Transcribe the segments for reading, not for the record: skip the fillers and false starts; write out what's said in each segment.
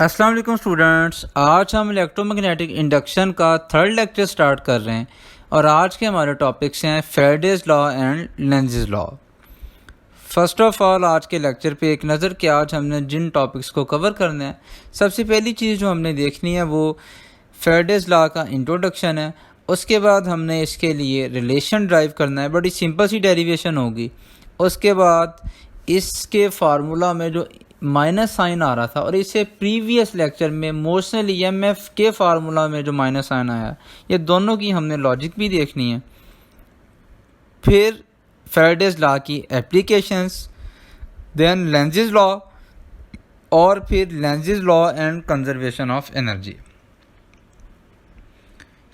अस्सलाम वालेकुम स्टूडेंट्स, आज हम इलेक्ट्रोमैग्नेटिक इंडक्शन का थर्ड लेक्चर स्टार्ट कर रहे हैं और आज के हमारे टॉपिक्स हैं Faraday's law and Lenz law. First of all आज के लेक्चर पे एक नज़र कि आज हमने जिन टॉपिक्स को कवर करना है, सबसे पहली चीज़ जो हमने देखनी है वो फैराडेज लॉ का इंट्रोडक्शन है। उसके बाद हमने इसके लिए रिलेशन ड्राइव करना है, बड़ी सिंपल सी डेरिवेशन होगी। उसके बाद इसके फार्मूला में जो माइनस साइन आ रहा था और इससे प्रीवियस लेक्चर में मोशनल ईएमएफ के फार्मूला में जो माइनस साइन आया, ये दोनों की हमने लॉजिक भी देखनी है। फिर फैराडेज लॉ की एप्लीकेशंस, देन लेंज़ लॉ और फिर Lenz law and conservation of energy.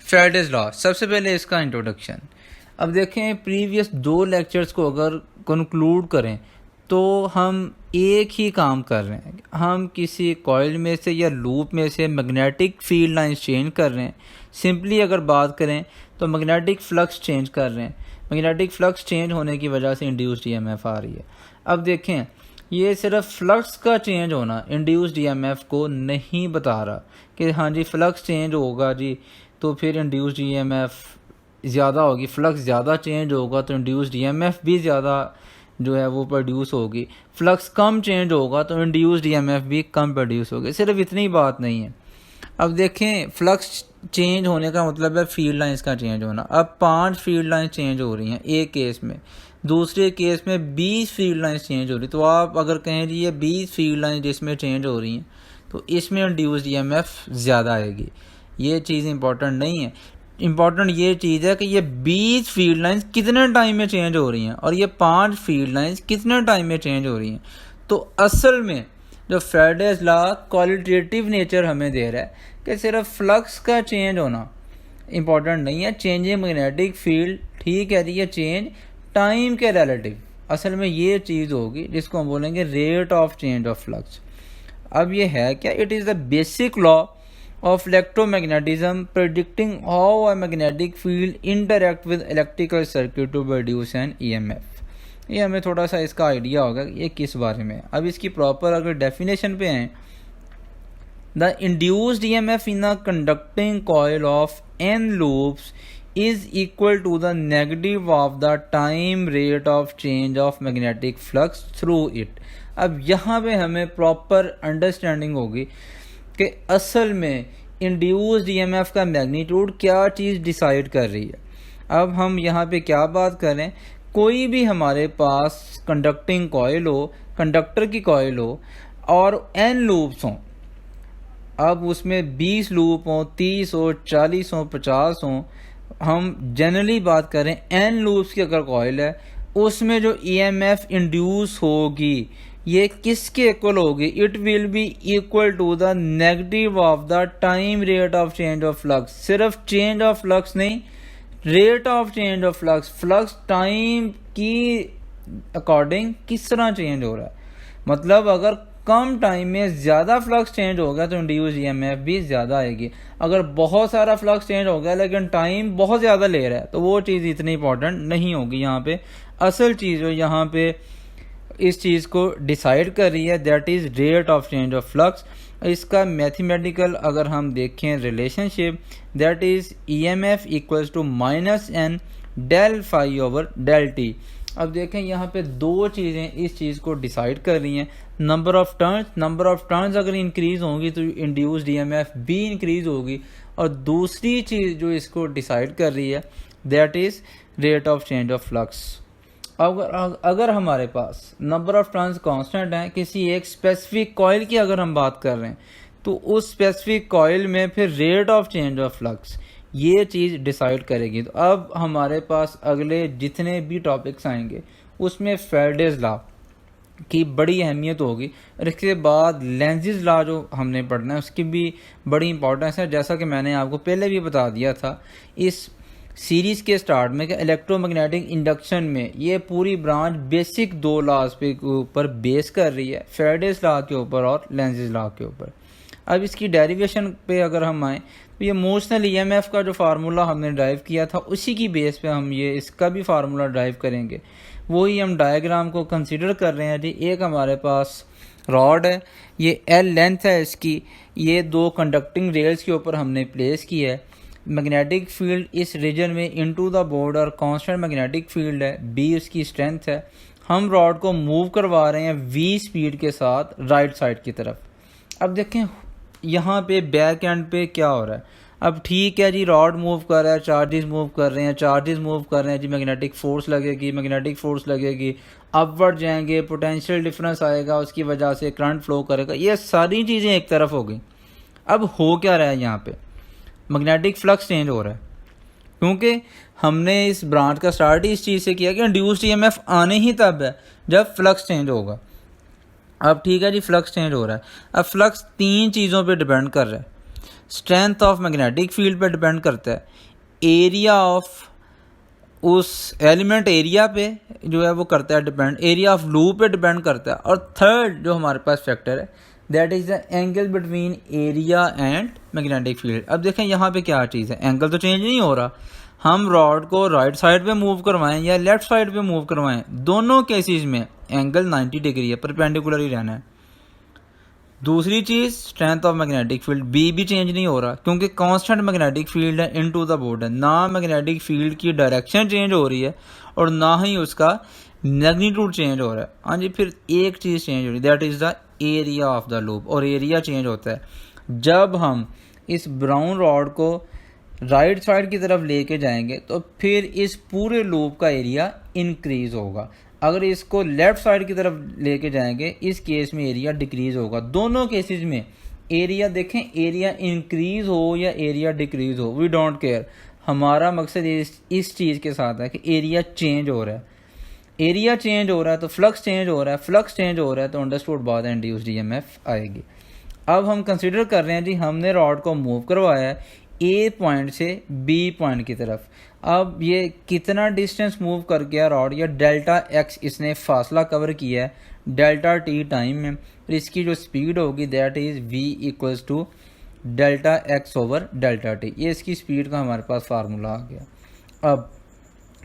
Faraday's law, सबसे पहले इसका इंट्रोडक्शन। अब देखें, प्रीवियस दो लेक्चर्स को अगर कंक्लूड करें तो हम एक ही काम कर रहे हैं। हम किसी कॉइल में से या लूप में से मैग्नेटिक फील्ड लाइंस चेंज कर रहे हैं। सिंपली अगर बात करें तो मैग्नेटिक फ्लक्स चेंज कर रहे हैं। मैग्नेटिक फ्लक्स चेंज होने की वजह से इंड्यूस्ड ईएमएफ आ रही है। अब देखें, ये सिर्फ फ्लक्स का चेंज होना इंड्यूस्ड ईएमएफ को नहीं बता रहा कि हाँ जी फ्लक्स चेंज होगा जी तो फिर इंड्यूस्ड ईएमएफ ज़्यादा होगी, फ्लक्स ज़्यादा चेंज होगा तो इंड्यूस्ड ईएमएफ भी ज़्यादा जो है वो प्रोड्यूस होगी, फ्लक्स कम चेंज होगा तो इंड्यूस्ड ईएमएफ भी कम प्रोड्यूस होगी। सिर्फ इतनी बात नहीं है। अब देखें, फ्लक्स चेंज होने का मतलब है फील्ड लाइंस का चेंज होना। अब 5 फील्ड लाइंस चेंज हो रही हैं एक केस में, दूसरे केस में 20 फील्ड लाइंस चेंज हो रही। तो आप अगर कहें जी ये 20 फील्ड लाइंस जिसमें चेंज हो रही हैं तो इसमें इंड्यूस्ड ईएमएफ ज़्यादा आएगी। ये चीज़ इंपॉर्टेंट नहीं है। इम्पॉर्टेंट ये चीज़ है कि ये 20 फील्ड लाइंस कितने टाइम में चेंज हो रही हैं और ये 5 फील्ड लाइंस कितने टाइम में चेंज हो रही हैं। तो असल में जो फैराडेज लॉ क्वालिटेटिव नेचर हमें दे रहा है कि सिर्फ फ्लक्स का चेंज होना इम्पॉर्टेंट नहीं है। चेंजिंग मैग्नेटिक फील्ड ठीक है जी, ये चेंज टाइम के रिलेटिव असल में ये चीज़ होगी जिसको हम बोलेंगे rate of change of flux. अब ये है क्या? It is the basic law of electromagnetism predicting how a magnetic field interact with electrical circuit to produce an EMF। ये हमें थोड़ा सा इसका आइडिया होगा ये किस बारे में। अब इसकी प्रॉपर अगर डेफिनेशन पे आए, the induced EMF in a conducting coil of n loops is equal to the negative of the time rate of change of magnetic flux through it। अब यहाँ पे हमें प्रॉपर अंडरस्टैंडिंग होगी कि असल में इंड्यूस्ड ईएमएफ का मैग्नीट्यूड क्या चीज़ डिसाइड कर रही है। अब हम यहाँ पे क्या बात करें, कोई भी हमारे पास कंडक्टिंग कॉइल हो, कंडक्टर की कॉइल हो और n लूप्स हों। अब उसमें 20 लूप हों, 30 हो, 40 हो, 50 हों। हम जनरली बात करें n लूप्स की अगर कॉइल है उसमें जो ईएमएफ इंड्यूस होगी ये किसके इक्वल होगी? It will be equal to the negative of the time rate of change of flux. सिर्फ चेंज ऑफ फ्लक्स नहीं, rate of change of flux. Flux time की अकॉर्डिंग किस तरह चेंज हो रहा है। मतलब अगर कम टाइम में ज़्यादा फ्लक्स चेंज हो गया तो इंड्यूस ईएमएफ भी ज़्यादा आएगी। अगर बहुत सारा फ्लक्स चेंज हो गया लेकिन टाइम बहुत ज़्यादा ले रहा है तो वो चीज़ इतनी इंपॉर्टेंट नहीं होगी। यहाँ पे असल चीज़ जो यहाँ पे इस चीज़ को डिसाइड कर रही है that is rate of change of flux. इसका मैथमेटिकल अगर हम देखें relationship, that is EMF equals to -n del phi over del t। अब देखें यहाँ पे दो चीज़ें इस चीज़ को डिसाइड कर रही हैं। नंबर ऑफ टर्न्स अगर इंक्रीज़ होंगी तो इंड्यूस्ड ईएमएफ भी इंक्रीज़ होगी। और दूसरी चीज़ जो इसको डिसाइड कर रही है that is rate of change of flux. अगर हमारे पास नंबर ऑफ टर्न्स कांस्टेंट हैं किसी एक स्पेसिफिक कॉइल की अगर हम बात कर रहे हैं तो उस स्पेसिफिक कॉइल में फिर rate of change of flux ये चीज़ डिसाइड करेगी। तो अब हमारे पास अगले जितने भी टॉपिक्स आएंगे उसमें फैराडेज लॉ की बड़ी अहमियत होगी। और इसके बाद लेंज़ लॉ जो हमने पढ़ना है उसकी भी बड़ी इंपॉर्टेंस है। जैसा कि मैंने आपको पहले भी बता दिया था इस सीरीज़ के स्टार्ट में कि इलेक्ट्रोमैग्नेटिक इंडक्शन में ये पूरी ब्रांच बेसिक दो लॉज पे ऊपर बेस कर रही है, फैराडेज लॉ के ऊपर और लेंज़ लॉ के ऊपर। अब इसकी डेरिवेशन पे अगर हम आएँ तो ये मोशनल ईएमएफ का जो फार्मूला हमने ड्राइव किया था उसी की बेस पे हम ये इसका भी फार्मूला ड्राइव करेंगे। वही हम डायग्राम को कंसिडर कर रहे हैं जी। एक हमारे पास रॉड है, ये एल लेंथ है इसकी, ये दो कंडक्टिंग रेल्स के ऊपर हमने प्लेस किया है। मैग्नेटिक फील्ड इस रीजन में इनटू द बोर्ड और कांस्टेंट मैग्नेटिक फील्ड है, बी उसकी स्ट्रेंथ है। हम रॉड को मूव करवा रहे हैं वी स्पीड के साथ राइट साइड की तरफ। अब देखें यहाँ पे बैक एंड पे क्या हो रहा है। अब ठीक है जी, रॉड मूव कर रहा है, चार्जेस मूव कर रहे हैं, चार्जेस मूव कर रहे हैं जी, मैग्नेटिक फोर्स लगेगी, अपवर्ड जाएंगे, पोटेंशियल डिफरेंस आएगा, उसकी वजह से करंट फ्लो करेगा। ये सारी चीज़ें एक तरफ हो गई। अब हो क्या रहा है यहाँ पे, मैग्नेटिक फ्लक्स चेंज हो रहा है, क्योंकि हमने इस ब्रांच का स्टार्ट ही इस चीज़ से किया कि इंड्यूस्ड ईएमएफ आने ही तब है जब फ्लक्स चेंज होगा। अब ठीक है जी, फ्लक्स चेंज हो रहा है। अब फ्लक्स तीन चीज़ों पे डिपेंड कर रहा है। स्ट्रेंथ ऑफ मैग्नेटिक फील्ड पे डिपेंड करता है, एरिया ऑफ उस एलिमेंट एरिया पे जो है वो करता है डिपेंड, एरिया ऑफ लूप पे डिपेंड करता है, और थर्ड जो हमारे पास फैक्टर है that is the angle between area and magnetic field. अब देखें यहाँ पे क्या चीज़ है, एंगल तो चेंज नहीं हो रहा। हम रॉड को राइट साइड पे मूव करवाएं या लेफ्ट साइड पे मूव करवाएं, दोनों केसेस में एंगल 90 डिग्री है, परपेंडिकुलर ही रहना है। दूसरी चीज़, strength of magnetic field B भी चेंज नहीं हो रहा, क्योंकि कांस्टेंट मैग्नेटिक फील्ड है इनटू द बोर्ड है। ना मैग्नेटिक फील्ड की डायरेक्शन चेंज हो रही है और ना ही उसका मैग्नीट्यूड चेंज हो रहा है। हाँ जी, फिर एक चीज़ चेंज हो रही है, that is the area of the loop. और एरिया चेंज होता है जब हम इस ब्राउन रॉड को राइट साइड की तरफ लेके जाएंगे, तो फिर इस पूरे लूप का एरिया इंक्रीज होगा। अगर इसको लेफ्ट साइड की तरफ लेके जाएंगे, इस केस में एरिया डिक्रीज होगा। दोनों केसेस में एरिया देखें, एरिया इंक्रीज हो या एरिया डिक्रीज हो, वी डोंट केयर। हमारा मकसद इस चीज़ के साथ है कि एरिया चेंज हो रहा है। एरिया चेंज हो रहा है तो फ्लक्स चेंज हो रहा है, फ्लक्स चेंज हो रहा है तो अंडरस्टूड बात है, इंड्यूस्ड ईएमएफ आएगी। अब हम कंसिडर कर रहे हैं जी, हमने रॉड को मूव करवाया है ए पॉइंट से बी पॉइंट की तरफ। अब ये कितना डिस्टेंस मूव कर गया रॉड, या डेल्टा एक्स इसने फासला कवर किया है डेल्टा टी टाइम में, और इसकी जो स्पीड होगी that is V equals to delta X over delta T. ये इसकी स्पीड का हमारे पास फार्मूला आ गया। अब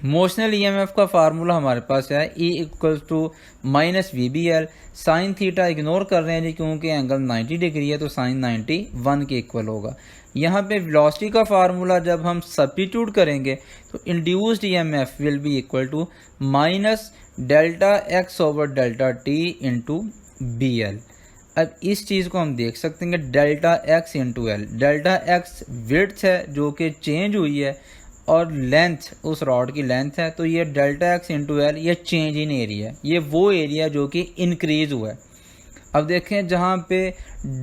मोशनल ईएमएफ का फार्मूला हमारे पास है E equals to minus V B L. Sine theta ignore कर रहे हैं जी, क्योंकि एंगल 90 डिग्री है तो साइन 91 के इक्वल होगा। यहाँ पे वेलोसिटी का फार्मूला जब हम सब्स्टिट्यूट करेंगे तो induced EMF will be equal to minus delta X over delta T into B L. अब इस चीज़ को हम देख सकते हैं delta X into L. Delta X width है जो कि चेंज हुई है, और लेंथ उस रॉड की लेंथ है, तो ये डेल्टा एक्स इंटू एल ये चेंज इन एरिया है, ये वो एरिया जो कि इंक्रीज हुआ है। अब देखें जहाँ पे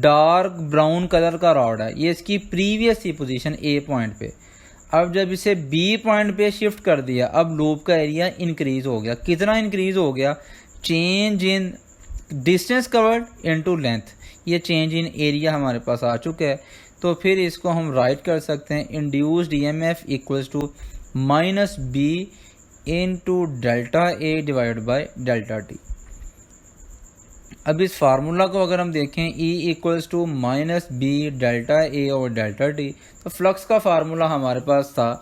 डार्क ब्राउन कलर का रॉड है, ये इसकी previous he position A point पे। अब जब इसे बी पॉइंट पे शिफ्ट कर दिया, अब लूप का एरिया इंक्रीज हो गया। कितना इंक्रीज हो गया, change in distance covered into length, ये चेंज इन एरिया हमारे पास आ चुका है। तो फिर इसको हम राइट कर सकते हैं, induced EMF equals to minus B into delta A divide by delta T. अब इस फार्मूला को अगर हम देखें E equals to minus B delta A और डेल्टा टी, तो फ्लक्स का फार्मूला हमारे पास था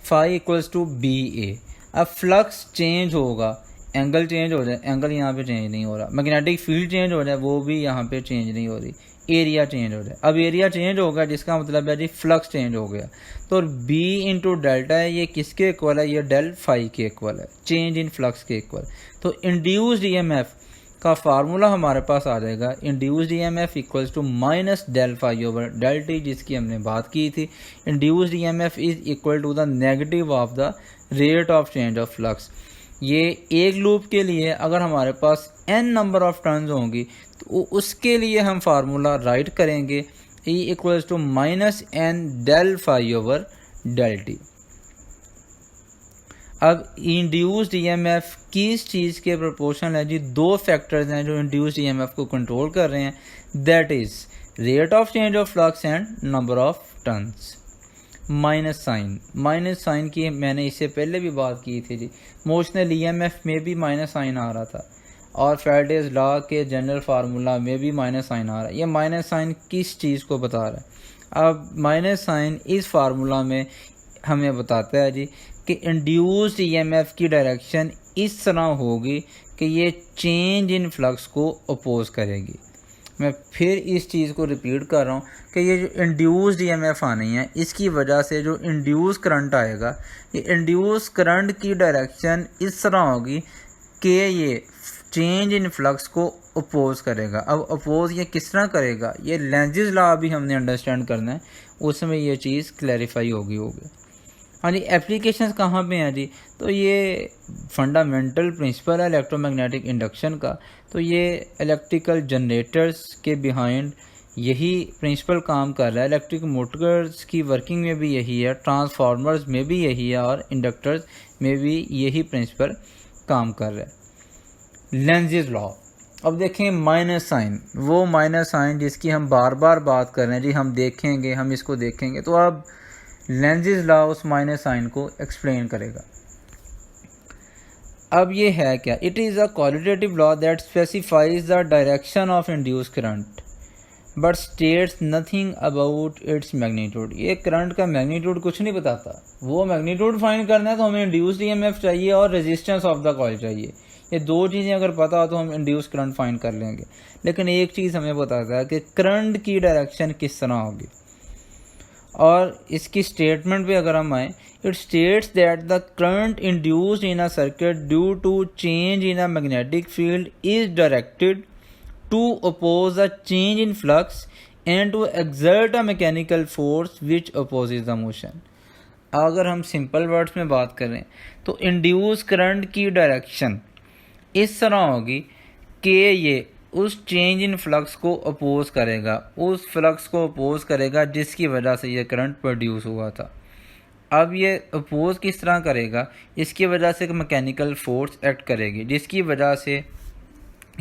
phi equals to B A. अब फ्लक्स चेंज होगा, एंगल चेंज हो जाए, एंगल यहाँ पे चेंज नहीं हो रहा, मैग्नेटिक फील्ड चेंज हो जाए, वो भी यहाँ पे चेंज नहीं हो रही, एरिया चेंज हो जाए। अब एरिया चेंज होगा जिसका मतलब है जी फ्लक्स चेंज हो गया। तो B इंटू डेल्टा है, ये किसके इक्वल है, ये डेल फाई के इक्वल है, चेंज इन फ्लक्स के इक्वल। तो इंड्यूस्ड ईएमएफ का फार्मूला हमारे पास आ जाएगा, induced EMF equals to minus del phi over del T, जिसकी हमने बात की थी। Induced EMF is equal to the negative of the rate of change of flux. ये एक लूप के लिए अगर हमारे पास n नंबर ऑफ टर्न्स होंगी तो उसके लिए हम फार्मूला राइट करेंगे E equals to minus N del phi over del T. अब इंड्यूस्ड ईएमएफ किस चीज़ के प्रोपोर्शनल है जी, दो फैक्टर्स हैं जो इंड्यूस्ड ईएमएफ को कंट्रोल कर रहे हैं, that is rate of change of flux and number of turns. Minus sign की मैंने इससे पहले भी बात की थी जी, मोशनल ईएमएफ में भी माइनस साइन आ रहा था, और फैराडेज लॉ के जनरल फार्मूला में भी माइनस साइन आ रहा है। ये माइनस साइन किस चीज़ को बता रहा है, अब माइनस साइन इस फार्मूला में हमें बताता है जी कि इंड्यूस्ड ईएमएफ की डायरेक्शन इस तरह होगी कि ये चेंज इन फ्लक्स को अपोज करेगी। मैं फिर इस चीज़ को रिपीट कर रहा हूँ कि ये जो इंड्यूस्ड ईएमएफ आनी है, इसकी वजह से जो इंड्यूस करंट आएगा, ये इंड्यूस करंट की डायरेक्शन इस तरह होगी कि ये चेंज इन फ्लक्स को अपोज करेगा। अब अपोज ये किस तरह करेगा, ये लेंज़ेस लॉ भी हमने अंडरस्टैंड करना है, उसमें ये चीज़ क्लैरिफाई होगी। हाँ जी, एप्लीकेशंस कहाँ पे हैं जी, तो ये फंडामेंटल प्रिंसिपल है इलेक्ट्रोमैग्नेटिक इंडक्शन का। तो ये इलेक्ट्रिकल जनरेटर्स के बिहाइंड यही प्रिंसिपल काम कर रहा है, इलेक्ट्रिक मोटर्स की वर्किंग में भी यही है, ट्रांसफार्मर्स में भी यही है, और इंडक्टर्स में भी यही प्रिंसिपल काम कर रहा है। लेंज़ेस लॉ, अब देखें माइनस साइन, वो माइनस साइन जिसकी हम बार बार बात कर रहे हैं जी, हम देखेंगे, हम इसको देखेंगे। तो अब लेंज़ेस लॉ उस माइनस साइन को एक्सप्लेन करेगा। अब ये है क्या, it is a qualitative law that specifies the direction of induce current but states nothing about its magnitude. ये करंट का मैग्नीट्यूड कुछ नहीं बताता, वो मैग्नीट्यूड फाइंड करना है तो हमें इंड्यूस्ड ईएमएफ चाहिए और रेजिस्टेंस ऑफ द कॉइल चाहिए। ये दो चीज़ें अगर पता हो तो हम इंड्यूस करंट फाइंड कर लेंगे। लेकिन एक चीज़ हमें बताता है कि करंट की डायरेक्शन किस तरह होगी, और इसकी स्टेटमेंट पे अगर हम आए, it states that the current induced in a circuit due to change in a magnetic field is directed to oppose the change in flux and to exert a mechanical force which opposes the motion. अगर हम simple words में बात करें तो induce current की direction इस तरह होगी कि ये उस चेंज इन फ्लक्स को अपोज करेगा, उस फ्लक्स को अपोज करेगा जिसकी वजह से ये करंट प्रोड्यूस हुआ था। अब ये अपोज किस तरह करेगा, इसकी वजह से मैकेनिकल फोर्स एक्ट करेगी जिसकी वजह से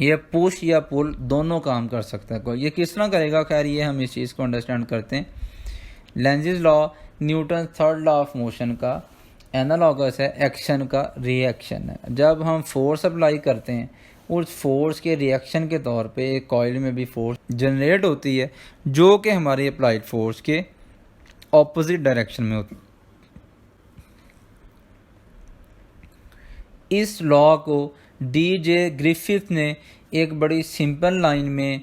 ये पुश या पुल दोनों काम कर सकता है। कोई ये किस तरह करेगा, खैर ये हम इस चीज़ को अंडरस्टैंड करते हैं। Lenz's law Newton third law of motion का एनालॉगस है, एक्शन का रिएक्शन है। जब हम फोर्स अप्लाई करते हैं, उस फोर्स के रिएक्शन के तौर पे एक कॉइल में भी फोर्स जनरेट होती है जो कि हमारी अप्लाइड फोर्स के ऑपोजिट डायरेक्शन में होती है। इस लॉ को डीजे ग्रिफिथ ने एक बड़ी सिंपल लाइन में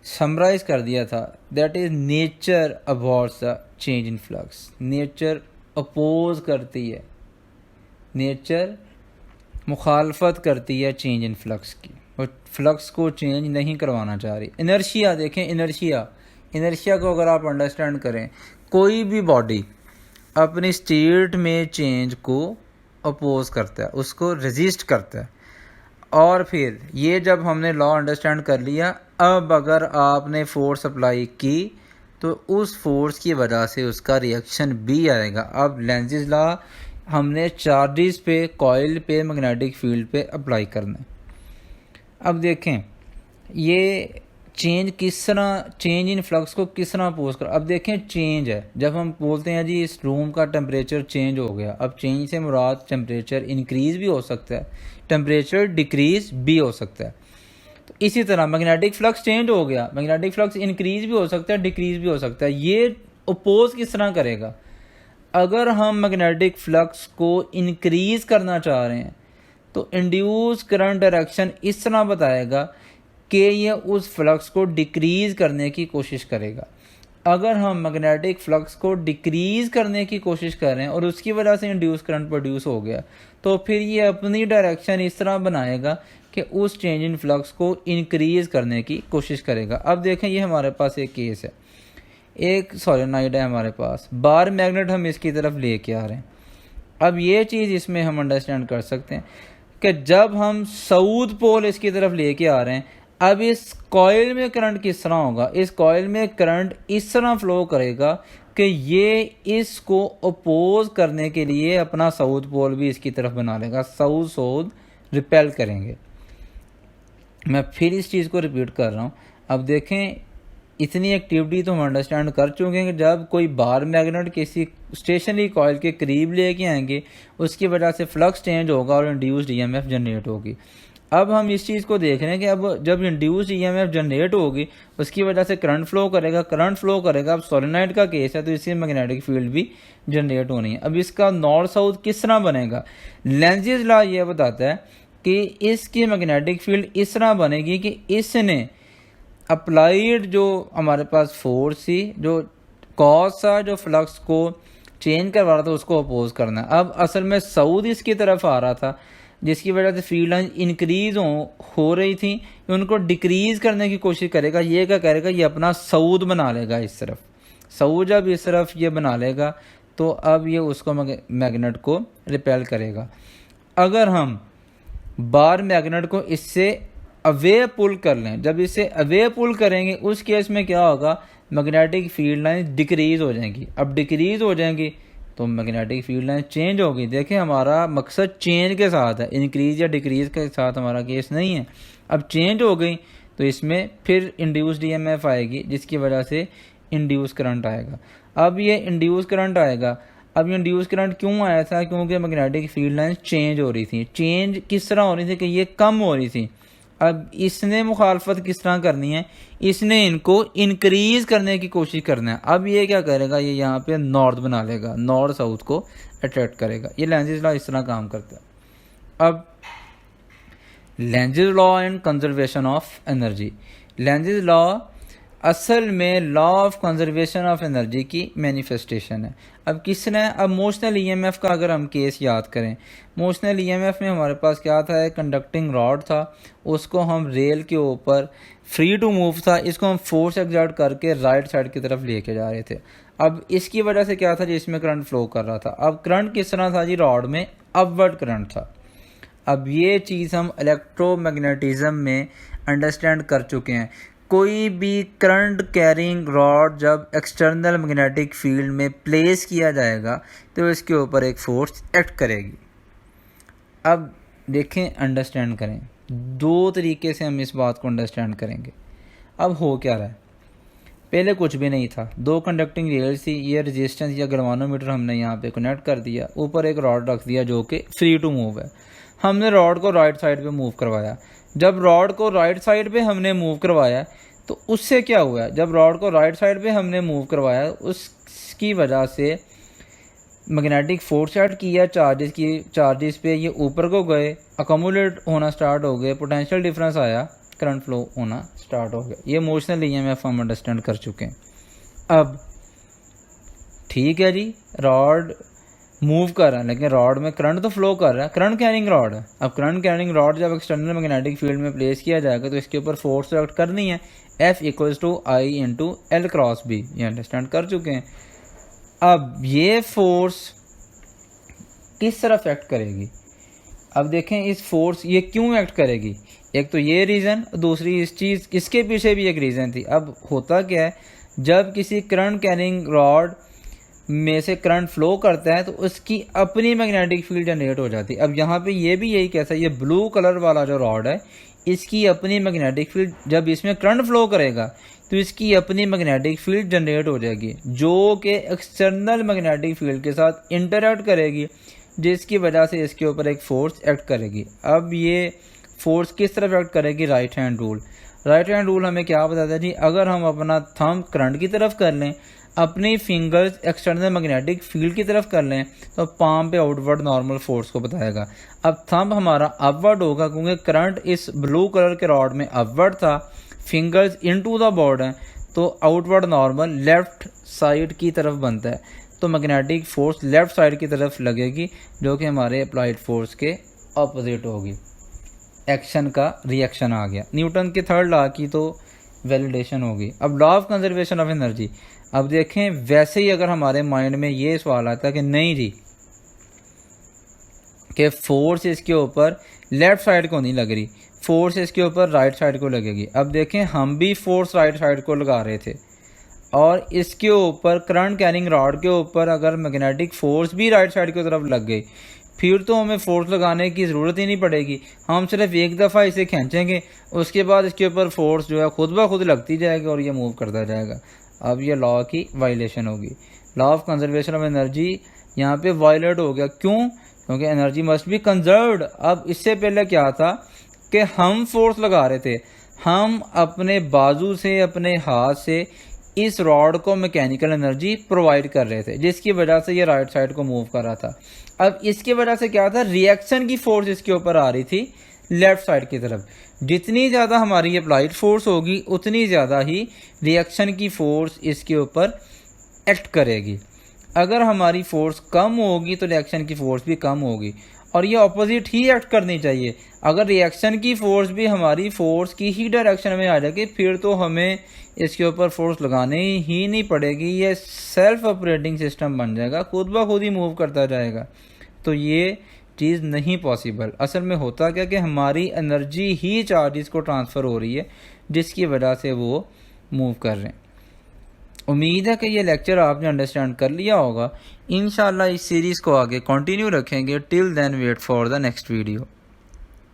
समराइज कर दिया था, that is nature aborts the change in flux. Nature oppose करती है, नेचर मुखालफत करती है चेंज इन फ्लक्स की, और फ्लक्स को चेंज नहीं करवाना चाह रही। इनर्शिया देखें, इनर्शिया को अगर आप अंडरस्टैंड करें, कोई भी बॉडी अपनी स्टेट में चेंज को अपोज करता है, उसको रेजिस्ट करता है। और फिर ये जब हमने लॉ अंडरस्टैंड कर लिया, अब अगर आपने फोर्स अप्लाई की तो उस फोर्स की वजह से उसका रिएक्शन भी आएगा। अब लेंज़ेस लॉ हमने चार्जेस पे, कॉइल पे, मैग्नेटिक फील्ड पे अप्लाई करना है। अब देखें ये चेंज किस तरह, चेंज इन फ्लक्स को किस तरह अपोज कर। अब देखें चेंज है, जब हम बोलते हैं जी इस रूम का टेम्परेचर चेंज हो गया, अब चेंज से मुराद टेम्परेचर इंक्रीज भी हो सकता है, टेम्परेचर डिक्रीज भी हो सकता है। तो इसी तरह मैग्नेटिक फ्लक्स चेंज हो गया, मैग्नेटिक फ्लक्स इंक्रीज भी हो सकता है, डिक्रीज भी हो सकता है। ये अपोज किस तरह करेगा, अगर हम मैग्नेटिक फ्लक्स को इंक्रीज करना चाह रहे हैं तो इंड्यूस करंट डायरेक्शन इस तरह बताएगा कि ये उस फ्लक्स को डिक्रीज करने की कोशिश करेगा। अगर हम मैग्नेटिक फ्लक्स को डिक्रीज करने की कोशिश कर रहे हैं और उसकी वजह से इंड्यूस करंट प्रोड्यूस हो गया, तो फिर ये अपनी डायरेक्शन इस तरह बनाएगा कि उस चेंज इन फ्लक्स को इंक्रीज करने की कोशिश करेगा। अब देखें ये हमारे पास एक केस है, एक सोलेनॉइड है हमारे पास, बार मैग्नेट हम इसकी तरफ लेके आ रहे हैं। अब ये चीज़ इसमें हम अंडरस्टैंड कर सकते हैं कि जब हम साउथ पोल इसकी तरफ लेके आ रहे हैं, अब इस कॉइल में करंट किस तरह होगा, इस कॉइल में करंट इस तरह फ्लो करेगा कि ये इसको अपोज करने के लिए अपना साउथ पोल भी इसकी तरफ बना लेगा, साउथ रिपेल करेंगे। मैं फिर इस चीज़ को रिपीट कर रहा हूँ। अब देखें इतनी एक्टिविटी तो हम अंडरस्टैंड कर चुके हैं कि जब कोई बार मैग्नेट किसी स्टेशनरी कॉइल के करीब लेके आएंगे, उसकी वजह से फ्लक्स चेंज होगा और इंड्यूस्ड ईएमएफ जनरेट होगी। अब हम इस चीज़ को देख रहे हैं कि अब जब इंड्यूस्ड ईएमएफ जनरेट होगी, उसकी वजह से करंट फ्लो करेगा। अब सोलेनॉइड का केस है तो इसकी मैग्नेटिक फील्ड भी जनरेट होनी है। अब इसका नॉर्थ साउथ किस तरह बनेगा, लेंज़ेस लॉ ये बताता है कि इसकी मैग्नेटिक फील्ड इस तरह बनेगी कि इसने अप्लाइड जो हमारे पास फोर्स थी, जो कॉज था, जो फ्लक्स को चेंज करवा रहा था, उसको अपोज करना है। अब असल में साउथ इसकी तरफ आ रहा था, जिसकी वजह से फील्ड लाइन इंक्रीज हो रही थी, उनको डिक्रीज करने की कोशिश करेगा। ये क्या करेगा, ये अपना साउथ बना लेगा इस तरफ। साउथ जब इस तरफ ये बना लेगा तो अब ये उसको मैग्नेट को रिपेल करेगा। अगर हम बार मैग्नेट को इससे अवे पुल कर लें, जब इसे अवे पुल करेंगे उस केस में क्या होगा, मैग्नेटिक फील्ड लाइन डिक्रीज हो जाएंगी। अब डिक्रीज हो जाएंगी तो मैग्नेटिक फील्ड लाइन चेंज होगी। देखिए हमारा मकसद चेंज के साथ है, इंक्रीज या डिक्रीज के साथ हमारा केस नहीं है। अब चेंज हो गई तो इसमें फिर इंड्यूस्ड ईएमएफ आएगी, जिसकी वजह से इंड्यूस करंट आएगा। अब ये इंड्यूस करंट आएगा। अब ये इंड्यूस करंट क्यों आया था, क्योंकि मैग्नेटिक फील्ड लाइन चेंज हो रही थी। चेंज किस तरह हो रही थी कि ये कम हो रही थी। अब इसने मुखालफत किस तरह करनी है, इसने इनको इंक्रीज करने की कोशिश करना है। अब ये क्या करेगा, ये यहाँ पे नॉर्थ बना लेगा, नॉर्थ साउथ को अट्रैक्ट करेगा। ये लेंजेस लॉ इस तरह काम करता है। अब Lenz's law and conservation of energy. Lenz's law असल में law of conservation of energy की मैनिफेस्टेशन है। अब किसने, अब मोशनल ईएमएफ का अगर हम केस याद करें, मोशनल ईएमएफ में हमारे पास क्या था, एक कंडक्टिंग रॉड था, उसको हम रेल के ऊपर फ्री टू मूव था, इसको हम फोर्स एक्सर्ट करके राइट साइड की तरफ लेके जा रहे थे। अब इसकी वजह से क्या था जी, इसमें करंट फ्लो कर रहा था। अब करंट किस तरह था जी, रॉड में अपवर्ड करंट था। अब ये चीज़ हम इलेक्ट्रोमैग्नेटिज्म में अंडरस्टैंड कर चुके हैं। कोई भी करंट कैरिंग रॉड जब एक्सटर्नल मैग्नेटिक फील्ड में प्लेस किया जाएगा तो इसके ऊपर एक फोर्स एक्ट करेगी। अब देखें, अंडरस्टैंड करें, दो तरीके से हम इस बात को अंडरस्टैंड करेंगे। अब हो क्या रहा है, पहले कुछ भी नहीं था, दो कंडक्टिंग रेल्स थी, ये रेजिस्टेंस या गैल्वानोमीटर हमने यहाँ पे कनेक्ट कर दिया, ऊपर एक रॉड रख दिया जो कि फ्री टू मूव है। हमने रॉड को राइट साइड पे मूव करवाया। जब रॉड को राइट साइड पे हमने मूव करवाया तो उससे क्या हुआ, जब रॉड को राइट साइड पे हमने मूव करवाया उसकी वजह से मैग्नेटिक फोर्स ऐड किया चार्जेस पे, ये ऊपर को गए, अकोमुलेट होना स्टार्ट हो गए, पोटेंशियल डिफरेंस आया, करंट फ्लो होना स्टार्ट हो गया। ये मोशनल ईएमएफ हम अंडरस्टैंड कर चुके हैं। अब ठीक है जी, रॉड मूव कर रहा है लेकिन रॉड में करंट तो फ्लो कर रहा है, करंट कैरिंग रॉड है। अब करंट कैरिंग रॉड जब एक्सटर्नल मैग्नेटिक फील्ड में प्लेस किया जाएगा तो इसके ऊपर फोर्स एक्ट करनी है, F = I × L × B। ये अंडरस्टैंड कर चुके हैं। अब ये फोर्स किस तरफ एक्ट करेगी, अब देखें इस फोर्स ये क्यों एक्ट करेगी। एक तो ये रीज़न, दूसरी इस चीज़, इसके पीछे भी एक रीज़न थी। अब होता क्या है, जब किसी करंट कैरिंग रॉड में से करंट फ्लो करता है तो उसकी अपनी मैग्नेटिक फील्ड जनरेट हो जाती है। अब यहाँ पे ये भी यही कहता है, ये ब्लू कलर वाला जो रॉड है इसकी अपनी मैग्नेटिक फील्ड, जब इसमें करंट फ्लो करेगा तो इसकी अपनी मैग्नेटिक फील्ड जनरेट हो जाएगी जो कि एक्सटर्नल मैग्नेटिक फील्ड के साथ इंटरैक्ट करेगी, जिसकी वजह से इसके ऊपर एक फोर्स एक्ट करेगी। अब ये फोर्स किस तरफ एक्ट करेगी, right hand rule. Right hand rule हमें क्या बताता है जी, अगर हम अपना थंब करंट की तरफ कर लें, अपनी फिंगर्स एक्सटर्नल मैग्नेटिक फील्ड की तरफ कर लें तो पाम पे आउटवर्ड नॉर्मल फोर्स को बताएगा। अब थंब हमारा अपवर्ड होगा क्योंकि करंट इस ब्लू कलर के रॉड में अपवर्ड था, फिंगर्स इनटू द बोर्ड है तो आउटवर्ड नॉर्मल लेफ्ट साइड की तरफ बनता है, तो मैग्नेटिक फोर्स लेफ्ट साइड की तरफ लगेगी जो कि हमारे अप्लाइड फोर्स के ऑपोजिट होगी। एक्शन का रिएक्शन आ गया। न्यूटन के थर्ड लॉ की तो वैलिडेशन होगी। अब law of conservation of energy. अब देखें, वैसे ही अगर हमारे माइंड में ये सवाल आता है कि नहीं जी, कि फोर्स इसके ऊपर लेफ्ट साइड को नहीं लग रही, फोर्स इसके ऊपर राइट साइड को लगेगी। अब देखें, हम भी फोर्स राइट साइड को लगा रहे थे और इसके ऊपर करंट कैरिंग रॉड के ऊपर अगर मैग्नेटिक फोर्स भी राइट साइड की तरफ लग गई फिर तो हमें फोर्स लगाने की ज़रूरत ही नहीं पड़ेगी, हम सिर्फ एक दफ़ा इसे खींचेंगे, उसके बाद इसके ऊपर फोर्स जो है खुद ब खुद लगती जाएगी और ये मूव करता जाएगा। अब ये लॉ की वायलेशन होगी। Law of conservation of energy यहाँ पे वायलेट हो गया। क्यों? क्योंकि एनर्जी मस्ट बी कंजर्व्ड। अब इससे पहले क्या था कि हम फोर्स लगा रहे थे, हम अपने बाजू से, अपने हाथ से इस रॉड को मैकेनिकल एनर्जी प्रोवाइड कर रहे थे, जिसकी वजह से ये राइट साइड को मूव कर रहा था। अब इसकी वजह से क्या था, रिएक्शन की फोर्स इसके ऊपर आ रही थी लेफ़्ट साइड की तरफ। जितनी ज़्यादा हमारी अप्लाइड फोर्स होगी उतनी ज़्यादा ही रिएक्शन की फ़ोर्स इसके ऊपर एक्ट करेगी। अगर हमारी फ़ोर्स कम होगी तो रिएक्शन की फ़ोर्स भी कम होगी, और ये ऑपोजिट ही एक्ट करनी चाहिए। अगर रिएक्शन की फ़ोर्स भी हमारी फ़ोर्स की ही डायरेक्शन में आ जाएगी फिर तो हमें इसके ऊपर फोर्स लगाने ही नहीं पड़ेगी, ये सेल्फ ऑपरेटिंग सिस्टम बन जाएगा, खुद ब खुद ही मूव करता जाएगा। तो ये चीज़ नहीं पॉसिबल। असल में होता क्या कि हमारी एनर्जी ही चार्जेस को ट्रांसफ़र हो रही है जिसकी वजह से वो मूव कर रहे हैं। उम्मीद है कि ये लेक्चर आपने अंडरस्टैंड कर लिया होगा। इंशाल्लाह इस सीरीज़ को आगे कंटिन्यू रखेंगे। Till then wait for the next video.